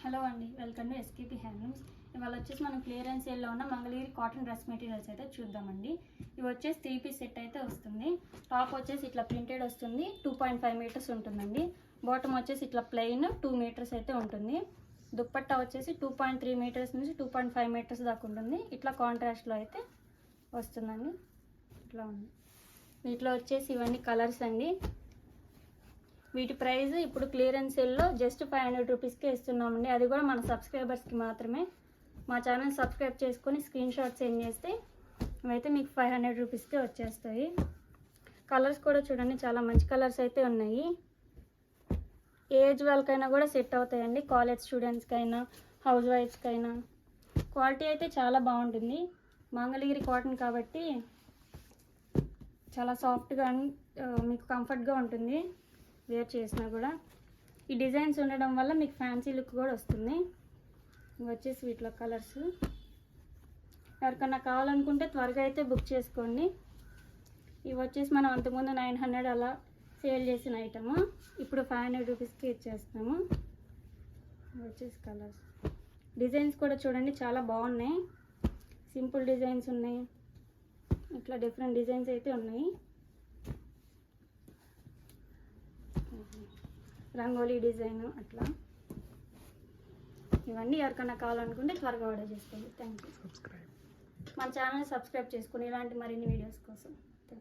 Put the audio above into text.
Hello అండి, welcome to SKP handlooms. ఇవాళ వచ్చేసి మనం క్లియరెన్స్ సేల్లో ఉన్న మంగళగిరి కాటన్ డ్రెస్ మెటీరియల్స్ అయితే చూద్దామండి. ఇవి వచ్చేసి 3 పీస్ సెట్ అయితే వస్తుంది. టాప్ వచ్చేసి ఇట్లా ప్రింటెడ్ వస్తుంది, 2.5 మీటర్స్ ఉంటుందండి. బాటమ్ వచ్చేసి ఇట్లా ప్లెయిన్ 2 మీటర్స్ అయితే ఉంటుంది. దుప్పట్టా వచ్చేసి 2.3 మీటర్స్ నుంచి 2.5 మీటర్స్ దాకా ఉంటుంది. ఇట్లా కాంట్రాస్ట్లో అయితే వస్తుందండి. ఇట్లా ఉంది. వీటిలో వచ్చేసి ఇవన్నీ కలర్స్ అండి. వీటి ప్రైస్ ఇప్పుడు క్లియరెన్స్ సేల్లో జస్ట్ 500 రూపీస్కే ఇస్తున్నామండి. అది కూడా మన సబ్స్క్రైబర్స్కి మాత్రమే. మా ఛానల్ సబ్స్క్రైబ్ చేసుకొని స్క్రీన్ షాట్ సెండ్ చేస్తే ఇవైతే మీకు 500 రూపీస్కే వచ్చేస్తాయి. కలర్స్ కూడా చూడండి, చాలా మంచి కలర్స్ అయితే ఉన్నాయి. ఏజ్ వాళ్ళకైనా కూడా సెట్ అవుతాయండి. కాలేజ్ స్టూడెంట్స్కి అయినా, హౌస్ వైఫ్స్కి అయినా. క్వాలిటీ అయితే చాలా బాగుంటుంది. మంగళగిరి కాటన్ కాబట్టి చాలా సాఫ్ట్గా మీకు కంఫర్ట్గా ఉంటుంది వేర్ చేసినా కూడా. ఈ డిజైన్స్ ఉండడం వల్ల మీకు ఫ్యాన్సీ లుక్ కూడా వస్తుంది. ఇవి వచ్చేసి వీటిలో కలర్స్. ఎవరికన్నా కావాలనుకుంటే త్వరగా అయితే బుక్ చేసుకోండి. ఇవి వచ్చేసి మనం అంతకుముందు 900 అలా సేల్ చేసిన ఐటము ఇప్పుడు 500 రూపీస్కి ఇచ్చేస్తాము. ఇవి వచ్చేసి కలర్స్. డిజైన్స్ కూడా చూడండి, చాలా బాగున్నాయి. సింపుల్ డిజైన్స్ ఉన్నాయి, ఇట్లా డిఫరెంట్ డిజైన్స్ అయితే ఉన్నాయి. రంగోలీ డిజైన్ అట్లా. ఇవన్నీ ఎవరికన్నా కావాలనుకుంటే త్వరగా ఆర్డర్ చేసుకోండి. Thank you. మన ఛానల్ సబ్స్క్రైబ్ చేసుకుని ఇలాంటి మరిన్ని వీడియోస్ కోసం.